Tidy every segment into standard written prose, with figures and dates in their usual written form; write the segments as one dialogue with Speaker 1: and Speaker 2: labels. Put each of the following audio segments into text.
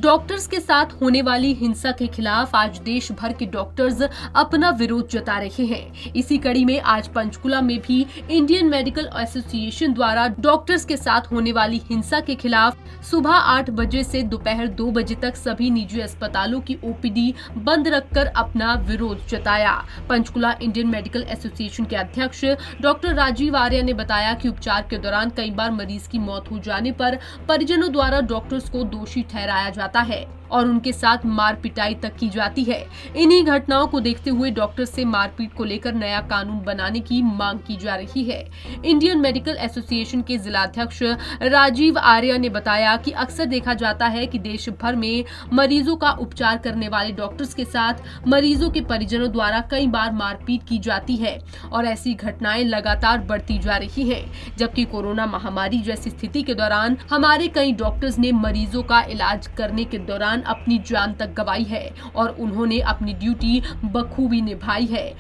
Speaker 1: Doctors के साथ होने वाली हिंसा के खिलाफ आज देश भर के डॉक्टर्स अपना विरोध जता रहे हैं। इसी कड़ी में आज पंचकुला में भी इंडियन मेडिकल एसोसिएशन द्वारा डॉक्टर्स के साथ होने वाली हिंसा के खिलाफ सुबह 8 बजे से दोपहर 2 बजे तक सभी निजी अस्पतालों की ओपीडी बंद रखकर अपना विरोध जताया। पंचकुला इंडियन मेडिकल एसोसिएशन के अध्यक्ष डॉक्टर राजीव आर्य ने बताया कि उपचार के दौरान कई बार मरीज की मौत हो जाने पर परिजनों द्वारा डॉक्टर्स को दोषी ठहराया जाता है और उनके साथ मार पिटाई तक की जाती है। इन्हीं घटनाओं को देखते हुए डॉक्टर से मारपीट को लेकर नया कानून बनाने की मांग की जा रही है। इंडियन मेडिकल एसोसिएशन के जिलाध्यक्ष राजीव आर्य ने बताया कि अक्सर देखा जाता है कि देश भर में मरीजों का उपचार करने वाले डॉक्टर्स के साथ मरीजों के परिजनों द्वारा कई बार मारपीट की जाती है और ऐसी घटनाएं लगातार बढ़ती जा रही है। जबकि कोरोना महामारी जैसी स्थिति के दौरान हमारे कई डॉक्टर्स ने मरीजों का इलाज करने के दौरान अपनी जान तक गंवाई है और उन्होंने अपनी ड्यूटी बखूबी निभाई है।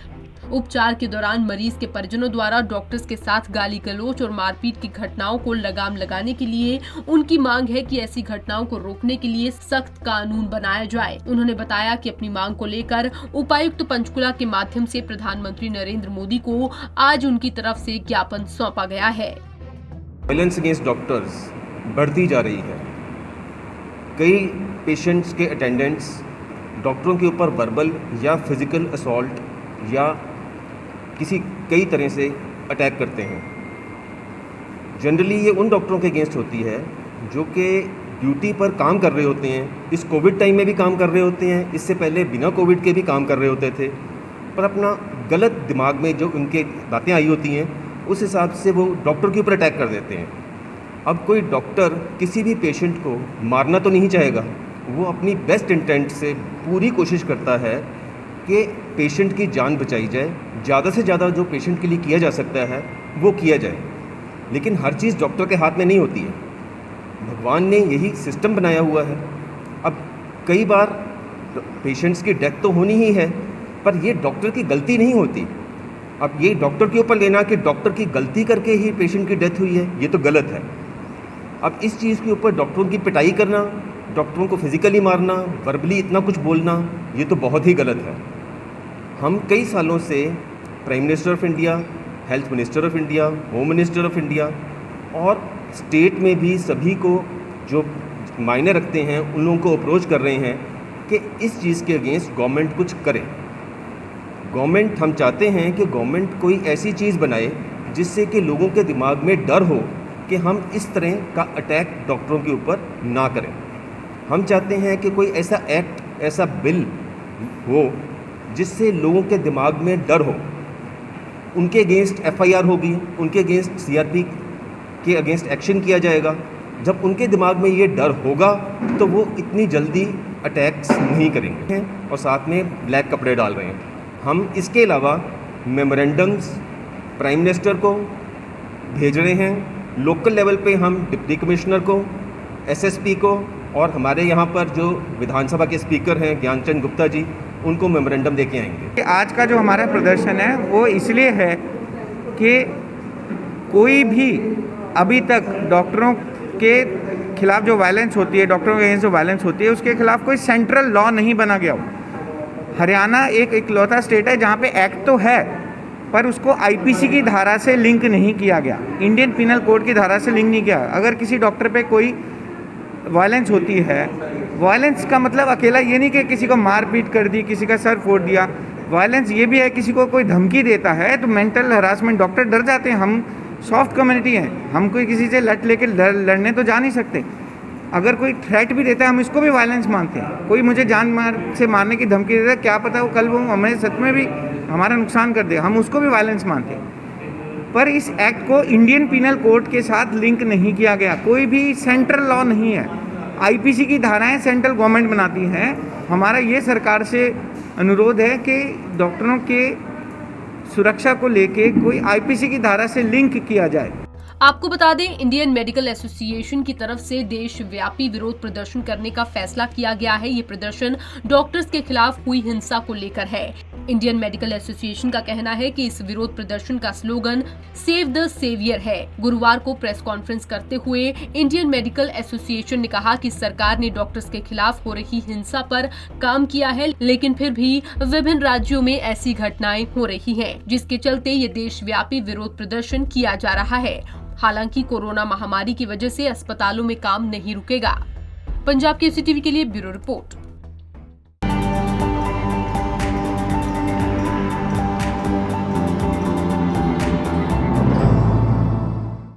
Speaker 1: उपचार के दौरान मरीज के परिजनों द्वारा डॉक्टर्स के साथ गाली गलौज और मारपीट की घटनाओं को लगाम लगाने के लिए उनकी मांग है कि ऐसी घटनाओं को रोकने के लिए सख्त कानून बनाया जाए। उन्होंने बताया कि अपनी मांग को लेकर उपायुक्त पंचकुला के माध्यम से प्रधानमंत्री नरेंद्र मोदी को आज उनकी तरफ से ज्ञापन सौंपा गया है।
Speaker 2: वायलेंस अगेंस्ट डॉक्टर्स बढ़ती जा रही है। कई पेशेंट्स के अटेंडेंट्स डॉक्टरों के ऊपर वर्बल या फिजिकल असॉल्ट या कई तरह से अटैक करते हैं। जनरली ये उन डॉक्टरों के अगेंस्ट होती है जो कि ड्यूटी पर काम कर रहे होते हैं। इस कोविड टाइम में भी काम कर रहे होते हैं, इससे पहले बिना कोविड के भी काम कर रहे होते थे, पर अपना गलत दिमाग में जो उनके बातें आई होती हैं उस हिसाब से वो डॉक्टर के ऊपर अटैक कर देते हैं। अब कोई डॉक्टर किसी भी पेशेंट को मारना तो नहीं चाहेगा, वो अपनी बेस्ट इंटेंट से पूरी कोशिश करता है कि पेशेंट की जान बचाई जाए, ज़्यादा से ज़्यादा जो पेशेंट के लिए किया जा सकता है वो किया जाए। लेकिन हर चीज़ डॉक्टर के हाथ में नहीं होती है। भगवान ने यही सिस्टम बनाया हुआ है। अब कई बार पेशेंट्स की डेथ तो होनी ही है, पर ये डॉक्टर की गलती नहीं होती। अब ये डॉक्टर के ऊपर लेना कि डॉक्टर की गलती करके ही पेशेंट की डेथ हुई है, ये तो गलत है। अब इस चीज़ के ऊपर डॉक्टरों की पिटाई करना, डॉक्टरों को फिजिकली मारना, वर्बली इतना कुछ बोलना, ये तो बहुत ही गलत है। हम कई सालों से prime minister of India, health minister of India, home minister of India और स्टेट में भी सभी को जो मायने रखते हैं उन लोगों को अप्रोच कर रहे हैं कि इस चीज़ के अगेंस्ट गवर्नमेंट कुछ करे। गवर्नमेंट, हम चाहते हैं कि गवर्नमेंट कोई ऐसी चीज़ बनाए जिससे कि लोगों के दिमाग में डर हो कि हम इस तरह का अटैक डॉक्टरों के ऊपर ना करें। हम चाहते हैं कि कोई ऐसा एक्ट, ऐसा बिल हो जिससे लोगों के दिमाग में डर हो। उनके अगेंस्ट FIR होगी, उनके अगेंस्ट CRP के अगेंस्ट एक्शन किया जाएगा। जब उनके दिमाग में ये डर होगा तो वो इतनी जल्दी अटैक्स नहीं करेंगे और साथ में ब्लैक कपड़े डाल रहे हैं। हम इसके अलावा मेमोरेंडम्स प्राइम मिनिस्टर को भेज रहे हैं। लोकल लेवल पे हम डिप्टी कमिश्नर को, SSP को और हमारे यहाँ पर जो विधानसभा के स्पीकर हैं ज्ञानचंद गुप्ता जी, उनको मेमोरेंडम देके आएंगे।
Speaker 3: आज का जो हमारा प्रदर्शन है वो इसलिए है कि कोई भी अभी तक डॉक्टरों के खिलाफ जो वायलेंस होती है, डॉक्टरों के अगेंस्ट जो वायलेंस होती है, उसके खिलाफ कोई सेंट्रल लॉ नहीं बना गया हो। हरियाणा एक इकलौता स्टेट है जहाँ पे एक्ट तो है पर उसको IPC की धारा से लिंक नहीं किया गया, इंडियन पिनल कोड की धारा से लिंक नहीं किया। अगर किसी डॉक्टर पे कोई वायलेंस होती है, वायलेंस का मतलब अकेला ये नहीं कि किसी को मार पीट कर दी, किसी का सर फोड़ दिया। वायलेंस ये भी है किसी को कोई धमकी देता है तो मेंटल हरासमेंट, डॉक्टर डर जाते हैं। हम सॉफ्ट कम्युनिटी हैं, हम कोई किसी से लट लेके लड़ने तो जा नहीं सकते। अगर कोई थ्रेट भी देता है हम इसको भी वायलेंस मानते हैं। कोई मुझे जान से मारने की धमकी देता है, क्या पता वो कल वो हमें सच में भी हमारा नुकसान कर दे, हम उसको भी वायलेंस मानते हैं। पर इस एक्ट को इंडियन पिनल कोड के साथ लिंक नहीं किया गया। कोई भी सेंट्रल लॉ नहीं है। IPC की धाराएं सेंट्रल गवर्नमेंट बनाती है। हमारा ये सरकार से अनुरोध है कि डॉक्टरों के सुरक्षा को लेके कोई IPC की धारा से लिंक किया जाए।
Speaker 1: आपको बता दें, इंडियन मेडिकल एसोसिएशन की तरफ से देशव्यापी विरोध प्रदर्शन करने का फैसला किया गया है। ये प्रदर्शन डॉक्टर्स के खिलाफ हुई हिंसा को लेकर है। इंडियन मेडिकल एसोसिएशन का कहना है कि इस विरोध प्रदर्शन का स्लोगन सेव द सेवियर है। गुरुवार को प्रेस कॉन्फ्रेंस करते हुए इंडियन मेडिकल एसोसिएशन ने कहा कि सरकार ने डॉक्टर्स के खिलाफ हो रही हिंसा पर काम किया है, लेकिन फिर भी विभिन्न राज्यों में ऐसी घटनाएं हो रही हैं, जिसके चलते ये देशव्यापी विरोध प्रदर्शन किया जा रहा है। हालांकि कोरोना महामारी की वजह से अस्पतालों में काम नहीं रुकेगा। पंजाब केसरी टीवी के लिए ब्यूरो रिपोर्ट।